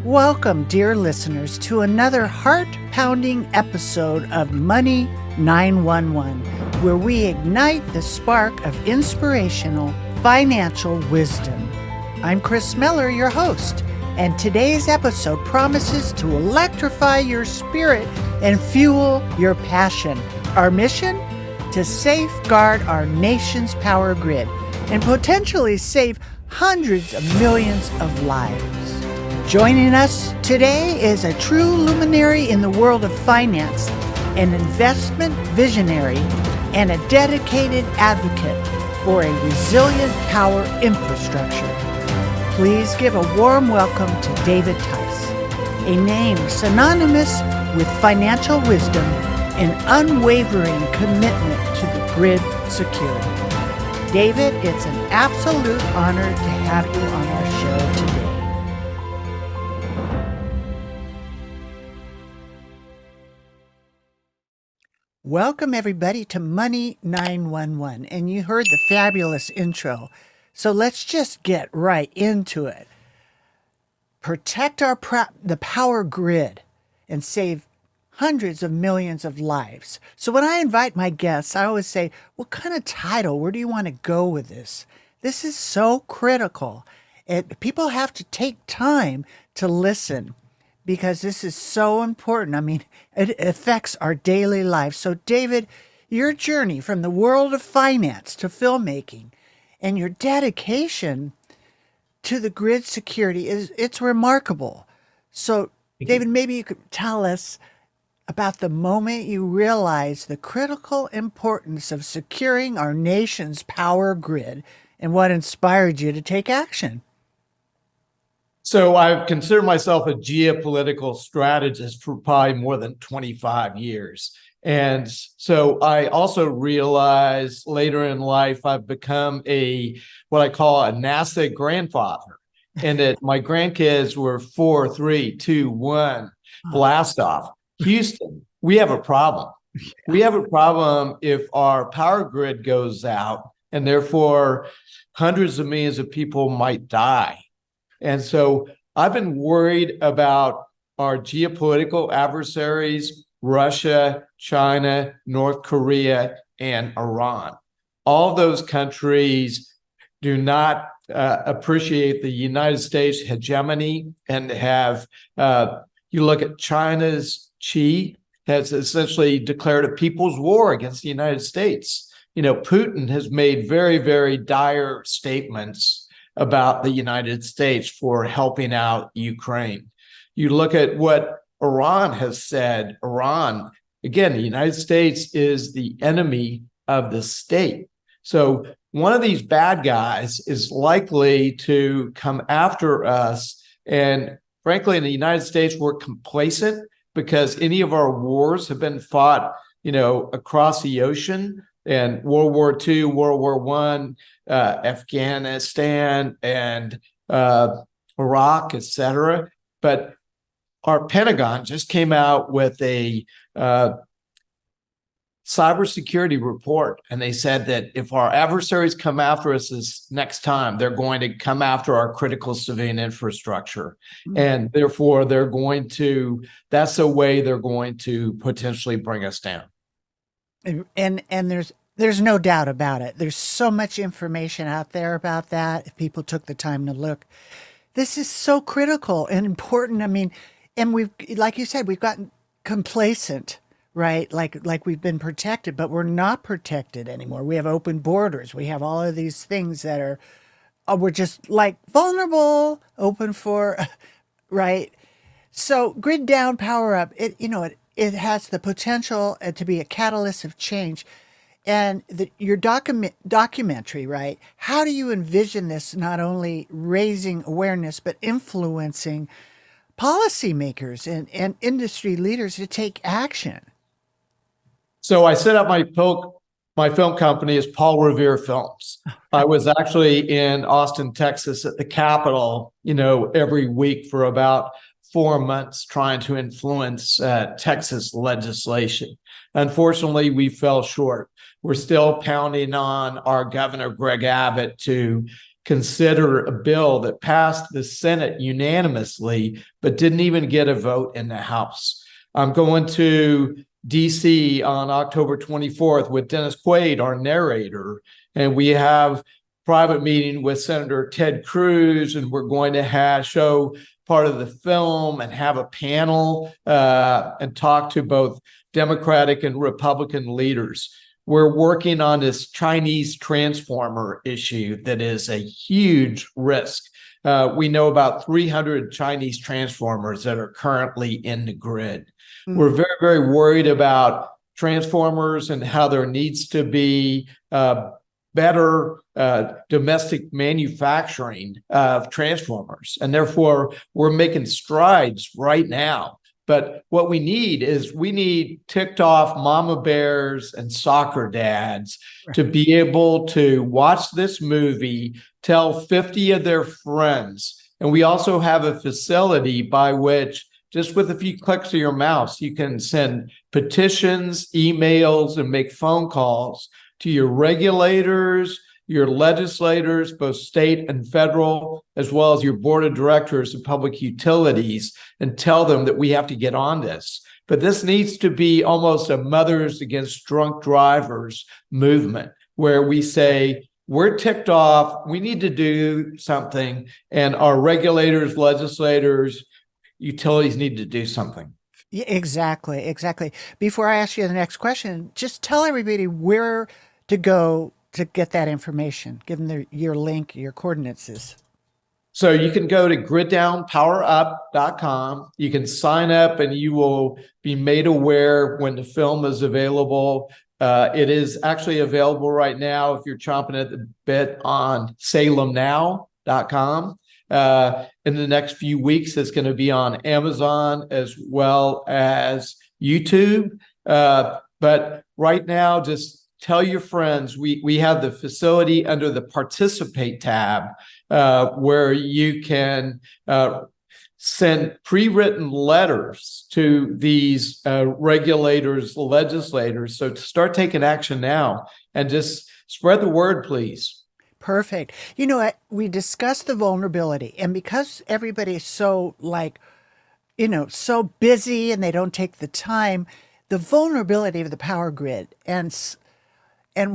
Welcome, dear listeners, to another heart-pounding episode of Money 911, where we ignite the spark of inspirational financial wisdom. I'm Kris, your host, and today's episode promises to electrify your spirit and fuel your passion. Our mission? To safeguard our nation's power grid and potentially save hundreds of millions of lives. Joining us today is a true luminary in the world of finance, an investment visionary, and a dedicated advocate for a resilient power infrastructure. Please give a warm welcome to David Tice, a name synonymous with financial wisdom and unwavering commitment to the grid security. David, it's an absolute honor to have you on our show today. Welcome, everybody, to Money 911. And you heard the fabulous intro. So let's just get right into it. Protect the power grid and save hundreds of millions of lives. So when I invite my guests, I always say, what kind of title? Where do you want to go with this? This is so critical. People have to take time to listen, because this is so important. I mean, it affects our daily life. So, David, your journey from the world of finance to filmmaking and your dedication to the grid security it's remarkable. So, David, maybe you could tell us about the moment you realized the critical importance of securing our nation's power grid and what inspired you to take action. So I've considered myself a geopolitical strategist for probably more than 25 years. And so I also realized later in life, I've become what I call a NASA grandfather, and that my grandkids were 4, 3, 2, 1, blast off. Houston, we have a problem. We have a problem if our power grid goes out, and therefore hundreds of millions of people might die. And so I've been worried about our geopolitical adversaries, Russia, China, North Korea, and Iran. All those countries do not appreciate the United States hegemony and have, you look at China's Xi has essentially declared a people's war against the United States. You know, Putin has made very, very dire statements about the United States for helping out Ukraine. You look at what Iran has said. Iran, again, the United States is the enemy of the state. So one of these bad guys is likely to come after us. And frankly, in the United States, we're complacent because any of our wars have been fought, across the ocean. And World War II, World War I, Afghanistan, and Iraq, et cetera. But our Pentagon just came out with a cybersecurity report, and they said that if our adversaries come after us this next time, they're going to come after our critical civilian infrastructure. Mm-hmm. And therefore, that's a way they're going to potentially bring us down. And there's no doubt about it. There's so much information out there about that. If people took the time to look, this is so critical and important. I mean, and we've, like you said, we've gotten complacent, right? Like we've been protected, but we're not protected anymore. We have open borders. We have all of these things that are, we're just like vulnerable, open for, right? So grid down, power up. It has the potential to be a catalyst of change. And your documentary, right? How do you envision this not only raising awareness, but influencing policymakers and industry leaders to take action? So I set up my film company as Paul Revere Films. I was actually in Austin, Texas at the Capitol, every week for about 4 months trying to influence Texas legislation. Unfortunately, we fell short. We're still pounding on our governor, Greg Abbott, to consider a bill that passed the Senate unanimously, but didn't even get a vote in the House. I'm going to DC on October 24th with Dennis Quaid, our narrator, and we have private meeting with Senator Ted Cruz, and we're going to show part of the film and have a panel and talk to both Democratic and Republican leaders. We're working on this Chinese transformer issue that is a huge risk. We know about 300 Chinese transformers that are currently in the grid. Mm-hmm. We're very, very worried about transformers and how there needs to be better domestic manufacturing of transformers. And therefore, we're making strides right now. But what we need ticked off mama bears and soccer dads to be able to watch this movie, tell 50 of their friends. And we also have a facility by which, just with a few clicks of your mouse, you can send petitions, emails, and make phone calls to your regulators, your legislators, both state and federal, as well as your board of directors of public utilities, and tell them that we have to get on this. But this needs to be almost a Mothers Against Drunk Drivers movement, where we say, we're ticked off, we need to do something, and our regulators, legislators, utilities need to do something. Yeah, exactly. Before I ask you the next question, just tell everybody where to go to get that information, give them your link, your coordinates. So you can go to griddownpowerup.com. You can sign up and you will be made aware when the film is available. It is actually available right now if you're chomping at the bit on salemnow.com. In the next few weeks, it's going to be on Amazon as well as YouTube. But right now, just tell your friends, we have the facility under the Participate tab where you can send pre-written letters to these regulators, legislators. So to start taking action now and just spread the word, please. Perfect. You know, we discussed the vulnerability, and because everybody is so so busy and they don't take the time, the vulnerability of the power grid and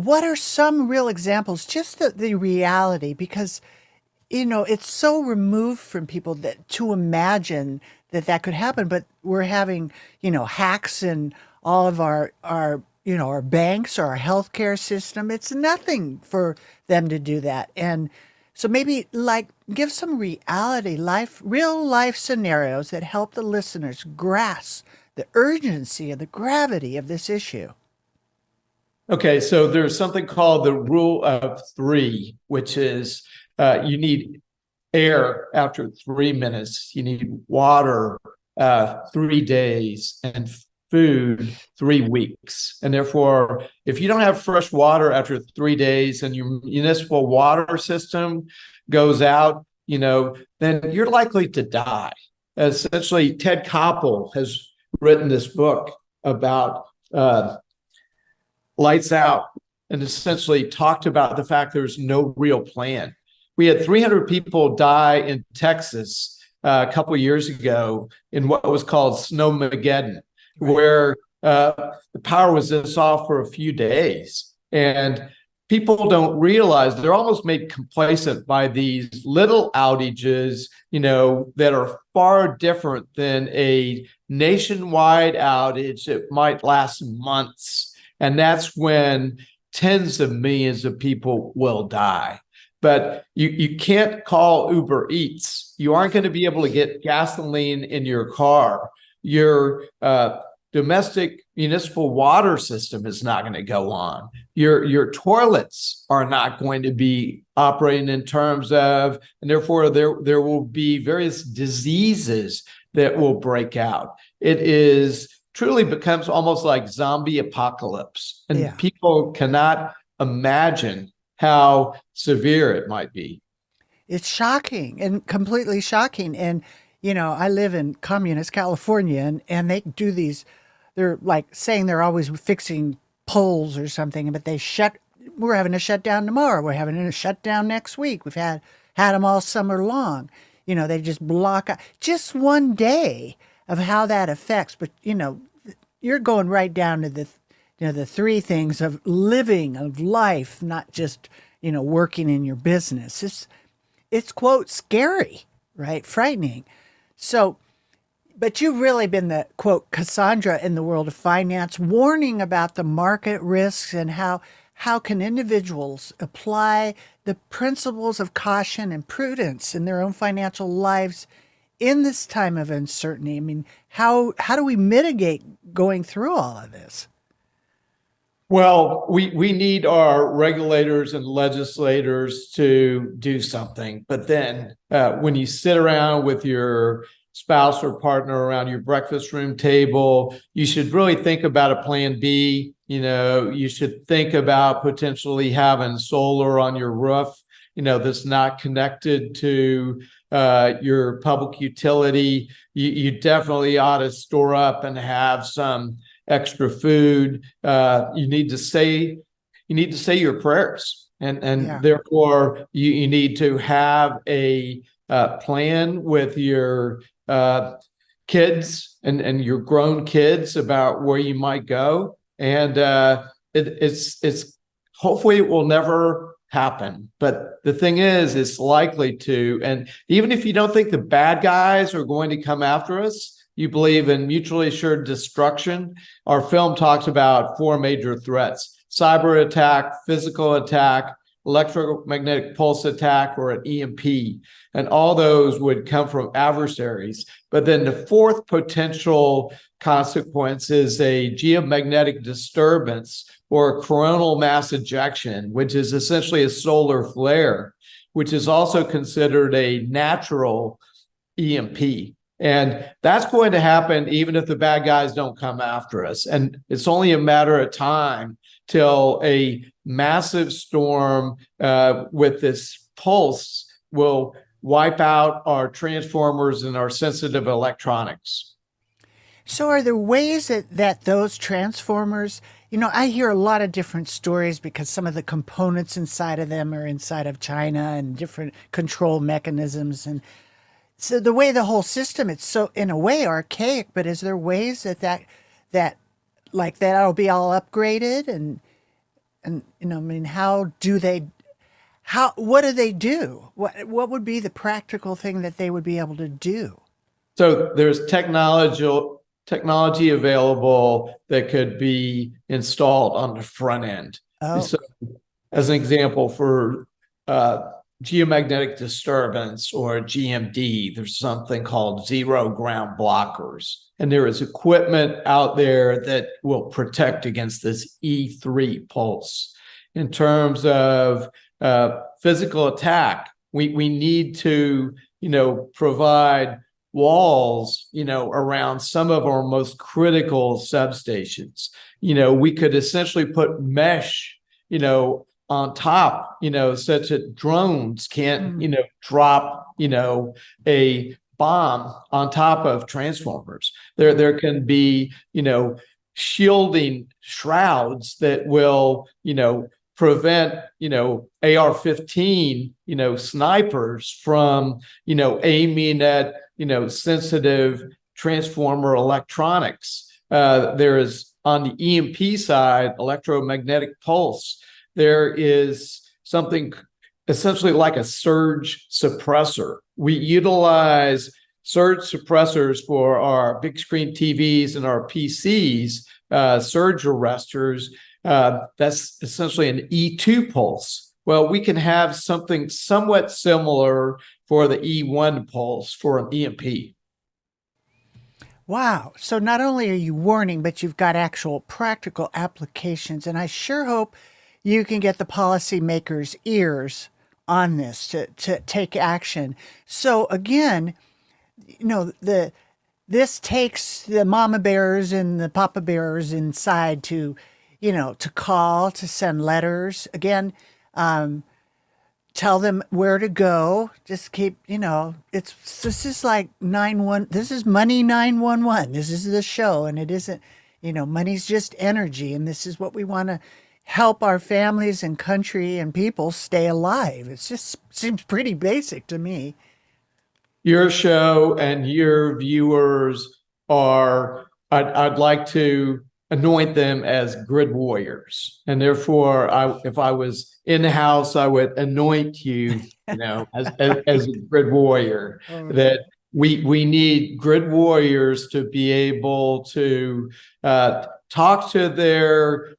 what are some real examples, just the reality, because, it's so removed from people that to imagine that could happen, but we're having, hacks in all of our banks or our healthcare system. It's nothing for them to do that. And so maybe give some real life scenarios that help the listeners grasp the urgency and the gravity of this issue. Okay, so there's something called the rule of three, which is you need air after 3 minutes, you need water 3 days, and food 3 weeks. And therefore, if you don't have fresh water after 3 days and your municipal water system goes out, then you're likely to die. Essentially, Ted Koppel has written this book about Lights Out, and essentially talked about the fact there's no real plan. We had 300 people die in Texas a couple of years ago in what was called Snowmageddon, where the power was just off for a few days. And people don't realize they're almost made complacent by these little outages, that are far different than a nationwide outage that might last months. And that's when tens of millions of people will die. But you can't call Uber Eats. You aren't going to be able to get gasoline in your car. Your domestic municipal water system is not going to go on. Your toilets are not going to be operating in terms of, and therefore there will be various diseases that will break out. It truly becomes almost like zombie apocalypse, and people cannot imagine how severe it might be. It's shocking and completely shocking. And, I live in communist California, and they do they're saying they're always fixing poles or something, but they shut we're having a shutdown tomorrow. We're having a shutdown next week. We've had them all summer long. They just block out just one day of how that affects. But, you're going right down to the three things of living, of life, not just, working in your business. It's quote, scary, right? Frightening. So, but you've really been the quote Cassandra in the world of finance, warning about the market risks and how can individuals apply the principles of caution and prudence in their own financial lives in this time of uncertainty. I mean, how do we mitigate going through all of this? Well, we need our regulators and legislators to do something. But then when you sit around with your spouse or partner around your breakfast room table, you should really think about a plan B. You should think about potentially having solar on your roof, that's not connected to your public utility. You definitely ought to store up and have some extra food. You need to say your prayers, and therefore you need to have a plan with your kids and your grown kids about where you might go. And it's hopefully it will never happen. But the thing is, it's likely to. And even if you don't think the bad guys are going to come after us, you believe in mutually assured destruction. Our film talks about four major threats: cyber attack, physical attack, electromagnetic pulse attack, or an EMP. And all those would come from adversaries. But then the fourth potential consequence is a geomagnetic disturbance or a coronal mass ejection, which is essentially a solar flare, which is also considered a natural EMP. And that's going to happen even if the bad guys don't come after us. And it's only a matter of time till a massive storm with this pulse will wipe out our transformers and our sensitive electronics. So are there ways that those transformers, I hear a lot of different stories because some of the components inside of them are inside of China and different control mechanisms. And so the way the whole system, it's so in a way archaic, but is there ways that like that'll be all upgraded and I mean, what do they do? What would be the practical thing that they would be able to do? So there's technology available that could be installed on the front end. Oh. So, as an example, for geomagnetic disturbance or GMD, there's something called zero ground blockers. And there is equipment out there that will protect against this E3 pulse. In terms of physical attack, we need to, provide walls, around some of our most critical substations. We could essentially put mesh, on top, such that drones can't, drop, a bomb on top of transformers. There can be, shielding shrouds that will, prevent, AR-15, snipers from, aiming at, sensitive transformer electronics. There is, on the EMP side, electromagnetic pulse. There is something essentially like a surge suppressor. We utilize surge suppressors for our big screen TVs and our PCs, surge arresters. That's essentially an E2 pulse. Well, we can have something somewhat similar for the E1 pulse for an EMP. Wow. So not only are you warning, but you've got actual practical applications. And I sure hope you can get the policymakers' ears on this to take action. So again, this takes the mama bears and the papa bears inside to call, to send letters. Again, tell them where to go. Just keep, this is like this is Money 911. This is the show, and it isn't, money's just energy, and this is what we want to help our families and country and people stay alive. It just seems pretty basic to me. Your show and your viewers are, I'd like to anoint them as grid warriors. And therefore, if I was in the house, I would anoint you, as a grid warrior. That we need grid warriors to be able to talk to their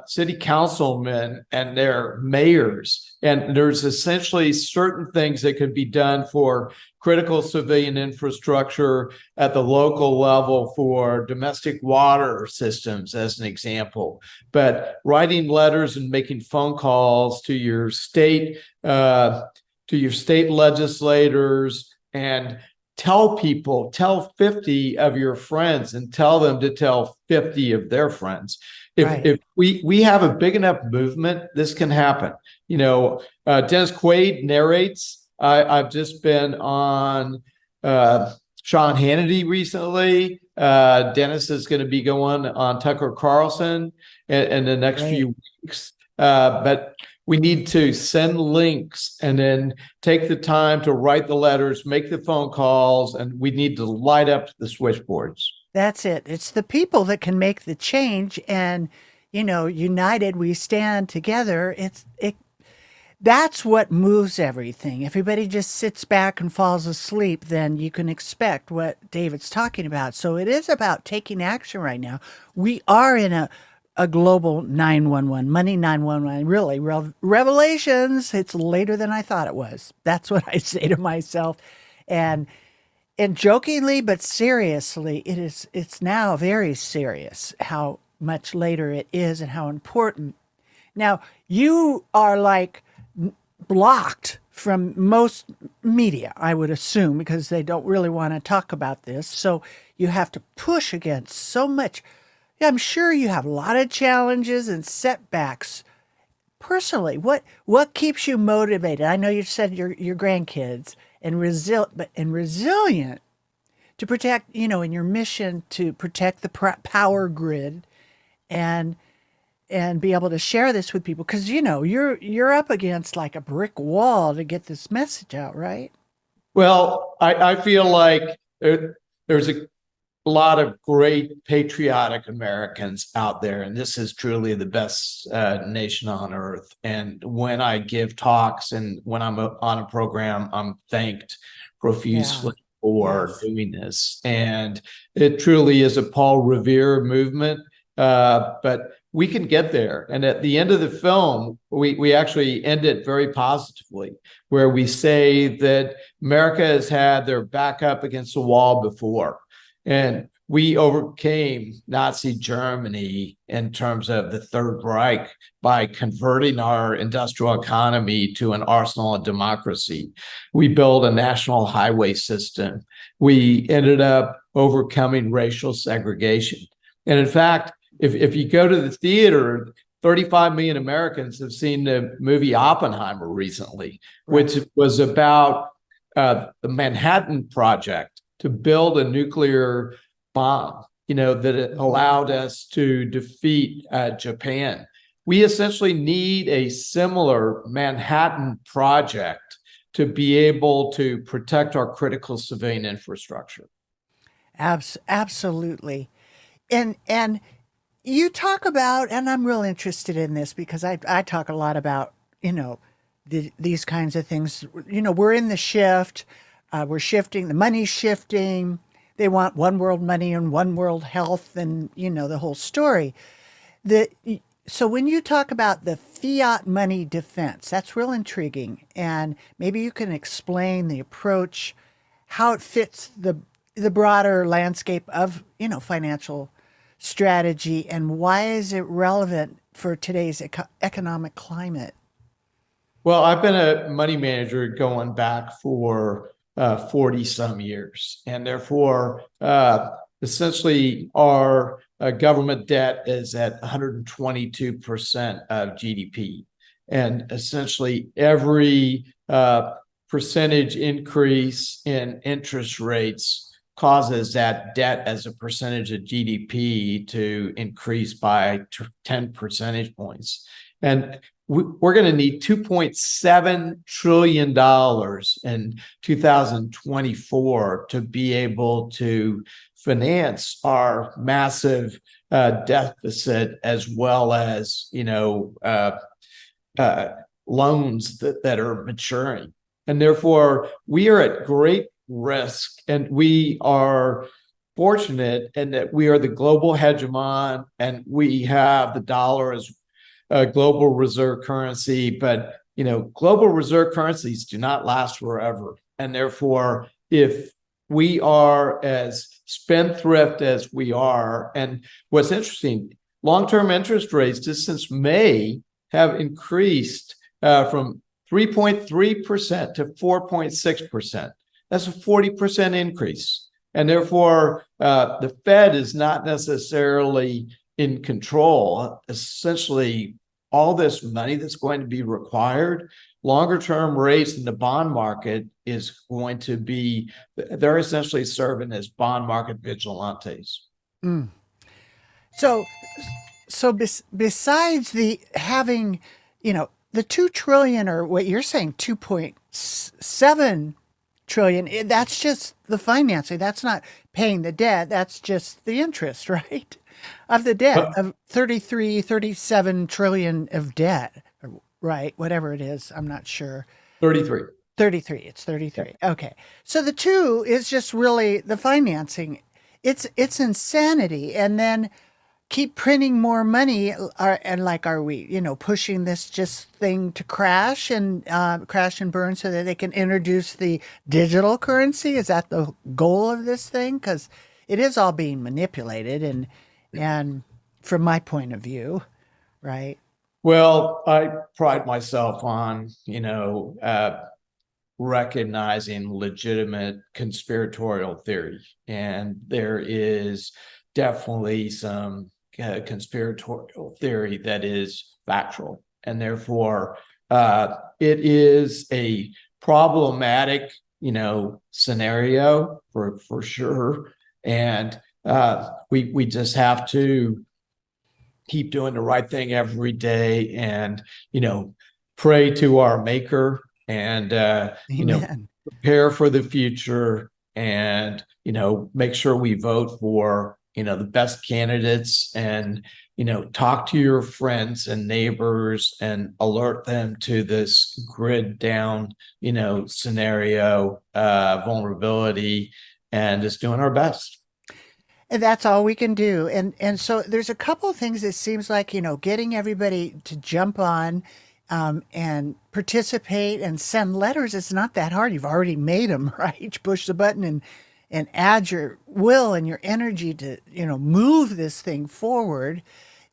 city councilmen and their mayors. And there's essentially certain things that could be done for critical civilian infrastructure at the local level for domestic water systems, as an example. But writing letters and making phone calls to your state legislators, and tell 50 of your friends and tell them to tell 50 of their friends. If we have a big enough movement, this can happen. Dennis Quaid narrates. I've just been on Sean Hannity recently. Dennis is going to be going on Tucker Carlson in the next few weeks. But we need to send links and then take the time to write the letters, make the phone calls, and we need to light up the switchboards. That's it. It's the people that can make the change, and united we stand together. That's what moves everything. If everybody just sits back and falls asleep, then you can expect what David's talking about. So it is about taking action right now. We are in a global 911, money 911, really. Revelations, it's later than I thought it was. That's what I say to myself. And jokingly, but seriously, it's now very serious how much later it is and how important. Now, you are like blocked from most media, I would assume, because they don't really want to talk about this. So you have to push against so much. Yeah, I'm sure you have a lot of challenges and setbacks. Personally, what keeps you motivated? I know you said your grandkids and resilient to protect, in your mission to protect the power grid and be able to share this with people, because you're up against like a brick wall to get this message out, right? Well, I feel like there's a lot of great patriotic Americans out there, and this is truly the best nation on earth. And when I give talks and when I'm on a program, I'm thanked profusely for doing this. And it truly is a Paul Revere movement, but we can get there. And at the end of the film, we actually end it very positively, where we say that America has had their back up against the wall before. And we overcame Nazi Germany in terms of the Third Reich by converting our industrial economy to an arsenal of democracy. We built a national highway system. We ended up overcoming racial segregation. And in fact, if you go to the theater, 35 million Americans have seen the movie Oppenheimer recently, which was about the Manhattan Project to build a nuclear bomb, that it allowed us to defeat Japan. We essentially need a similar Manhattan Project to be able to protect our critical civilian infrastructure. Absolutely. And you talk about, and I'm real interested in this because I talk a lot about, these kinds of things. We're in the shift. We're shifting. The money's shifting. They want one world money and one world health, and the whole story. So when you talk about the fiat money defense, that's real intriguing. And maybe you can explain the approach, how it fits the broader landscape of financial strategy, and why is it relevant for today's economic climate? Well, I've been a money manager going back for 40 some years, and therefore essentially our government debt is at 122% of GDP, and essentially every percentage increase in interest rates causes that debt as a percentage of GDP to increase by 10 percentage points. And we're going to need $2.7 trillion in 2024 to be able to finance our massive deficit, as well as, loans that are maturing. And therefore, we are at great risk, and we are fortunate in that we are the global hegemon, and we have the dollar as a global reserve currency. But global reserve currencies do not last forever, and therefore, if we are as spendthrift as we are, and what's interesting, long-term interest rates just since May have increased from 3.3% to 4.6%. That's a 40% increase. And therefore, the Fed is not necessarily in control. Essentially, all this money that's going to be required, longer term rates in the bond market is going to be, they're essentially serving as bond market vigilantes. Mm. So, besides the having, the 2 trillion, or what you're saying, 2.7 trillion, that's just the financing. That's not paying the debt. That's just the interest, right? Of the debt of 37 trillion of debt, right? Whatever it is, I'm not sure. 33. 33. It's 33. Okay. So the two is just really the financing. It's insanity. And then keep printing more money, are we, pushing this just thing to crash and burn so that they can introduce the digital currency? Is that the goal of this thing? Because it is all being manipulated, and from my point of view, right? Well, I pride myself on, recognizing legitimate conspiratorial theory, and there is definitely some conspiratorial theory that is factual, and therefore it is a problematic scenario for sure, and we just have to keep doing the right thing every day, and pray to our maker, and prepare for the future, and make sure we vote for the best candidates, and talk to your friends and neighbors and alert them to this grid down scenario, vulnerability, and just doing our best. And that's all we can do. And so there's a couple of things it seems like, getting everybody to jump on and participate and send letters. It's not that hard. You've already made them, right? Push the button and add your will and your energy to, move this thing forward.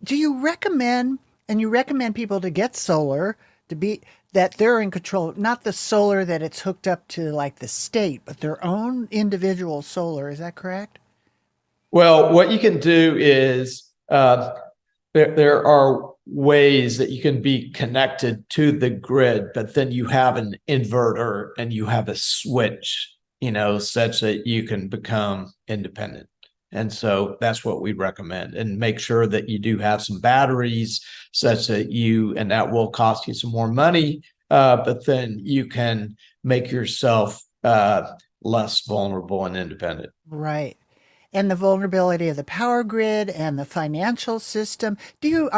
Do you recommend, and you recommend people to get solar, to be, that they're in control, not the solar that it's hooked up to like the state, but their own individual solar. Is that correct? Well, what you can do is there are ways that you can be connected to the grid, but then you have an inverter and you have a switch, such that you can become independent. And so that's what we recommend, and make sure that you do have some batteries such that and that will cost you some more money, but then you can make yourself less vulnerable and independent. Right. And the vulnerability of the power grid and the financial system. Do you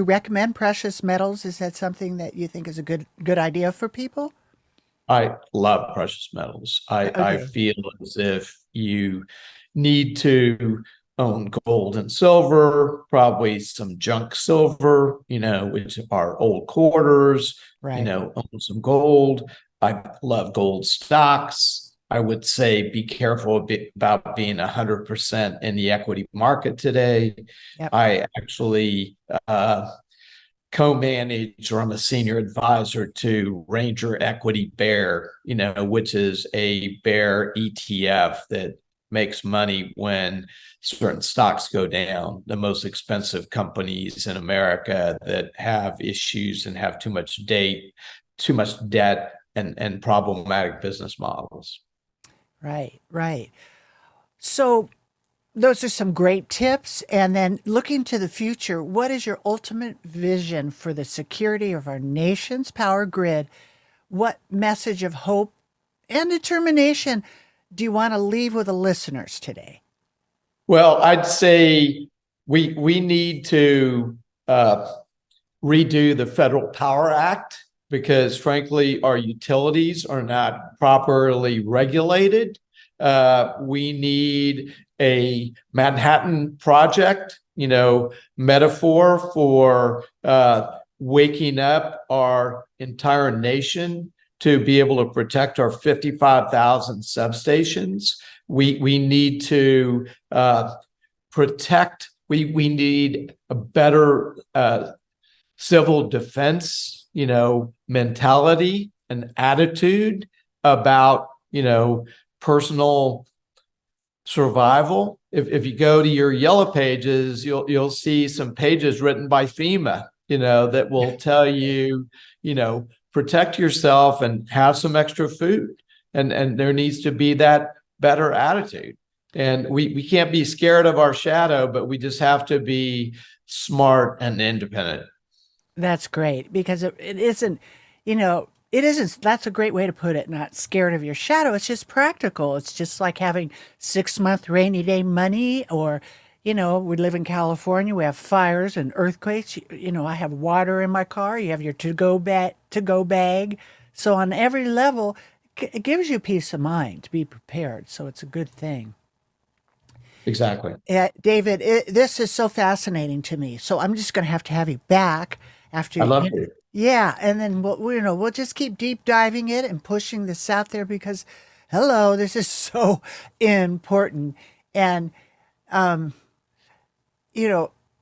recommend precious metals? Is that something that you think is a good idea for people? I love precious metals. I feel as if you need to own gold and silver, probably some junk silver, which are old quarters, Right. Own some gold. I love gold stocks. I would say be careful about being 100% in the equity market today. Yep. I actually co-manage, or I'm a senior advisor to Ranger Equity Bear, which is a bear ETF that makes money when certain stocks go down. The most expensive companies in America that have issues and have too much debt, and problematic business models. Right. So those are some great tips. And then looking to the future, what is your ultimate vision for the security of our nation's power grid? What message of hope and determination do you want to leave with the listeners today? Well, I'd say we need to redo the Federal Power Act because, frankly, our utilities are not properly regulated. We need a Manhattan Project, metaphor for waking up our entire nation to be able to protect our 55,000 substations. We need to protect. We need a better civil defense, mentality and attitude about, personal survival. If you go to your yellow pages, you'll see some pages written by FEMA, that will tell you, protect yourself and have some extra food. And there needs to be that better attitude. And we can't be scared of our shadow, but we just have to be smart and independent. That's great because it isn't, it isn't, that's a great way to put it, not scared of your shadow. It's just practical. It's just like having 6-month rainy day money or, we live in California. We have fires and earthquakes. I have water in my car. You have your to-go bag. So on every level, it gives you peace of mind to be prepared. So it's a good thing. Exactly. David, this is so fascinating to me. So I'm just going to have you back after. I love it. Yeah, and then we'll just keep deep diving it and pushing this out there because, hello, this is so important. And,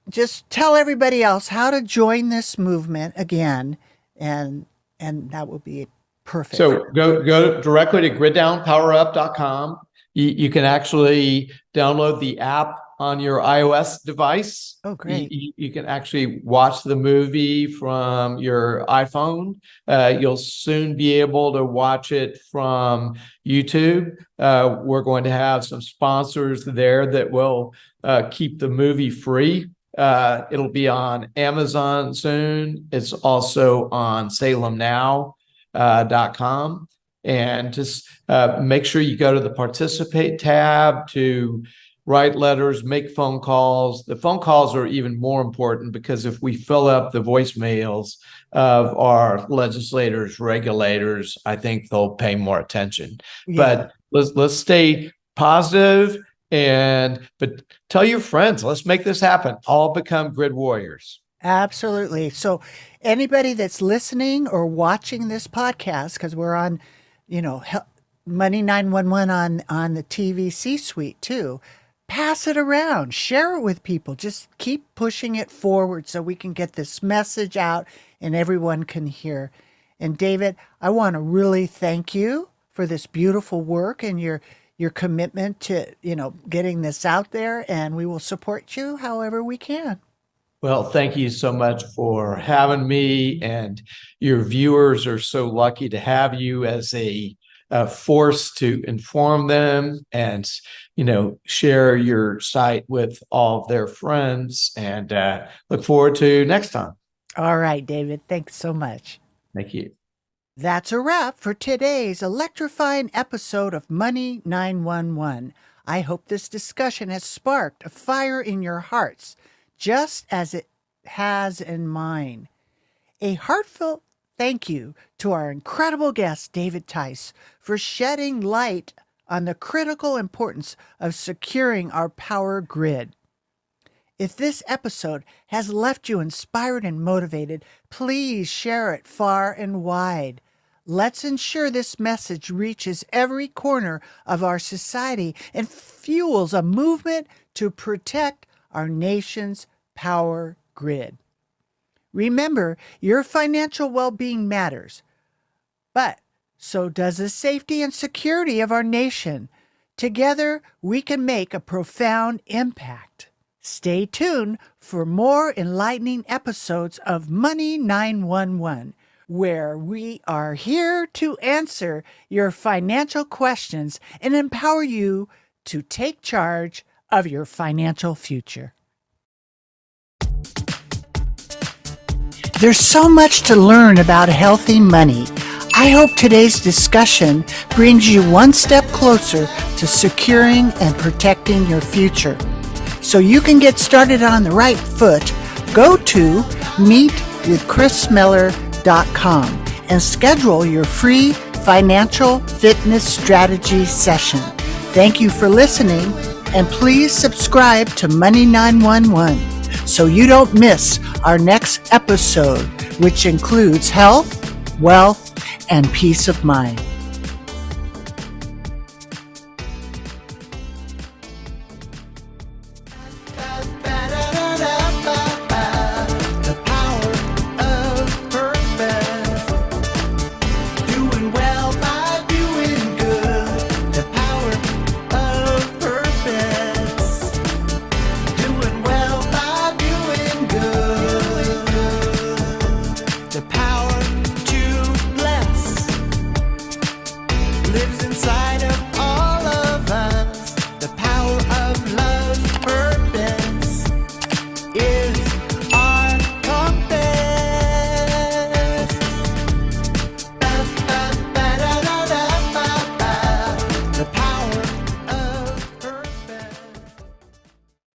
just tell everybody else how to join this movement again, and that will be perfect. So go directly to griddownpowerup.com. You can actually download the app on your iOS device. Oh, great. You can actually watch the movie from your iPhone. You'll soon be able to watch it from YouTube. We're going to have some sponsors there that will keep the movie free. It'll be on Amazon soon. It's also on salemnow.com. And just make sure you go to the participate tab to write letters, make phone calls. The phone calls are even more important because if we fill up the voicemails of our legislators, regulators, I think they'll pay more attention. Yeah. But let's stay positive but tell your friends, let's make this happen. All become grid warriors. Absolutely. So anybody that's listening or watching this podcast, because we're on, Money 911 on the TV C-suite too, pass it around, share it with people. Just keep pushing it forward so we can get this message out and everyone can hear. And David, I want to really thank you for this beautiful work and your commitment to, getting this out there, and we will support you however we can. Well, thank you so much for having me, and your viewers are so lucky to have you as a force to inform them and, share your site with all of their friends, and look forward to next time. All right, David. Thanks so much. Thank you. That's a wrap for today's electrifying episode of Money 911. I hope this discussion has sparked a fire in your hearts, just as it has in mine. A heartfelt thank you to our incredible guest, David Tice, for shedding light on the critical importance of securing our power grid. If this episode has left you inspired and motivated, please share it far and wide. Let's ensure this message reaches every corner of our society and fuels a movement to protect our nation's power grid. Remember, your financial well-being matters, but so does the safety and security of our nation. Together, we can make a profound impact. Stay tuned for more enlightening episodes of Money 911, where we are here to answer your financial questions and empower you to take charge of your financial future. There's so much to learn about healthy money. I hope today's discussion brings you one step closer to securing and protecting your future. So you can get started on the right foot, go to meetwithkrismeller.com and schedule your free financial fitness strategy session. Thank you for listening, and please subscribe to Money 911 so you don't miss our next episode, which includes health, wealth, and peace of mind.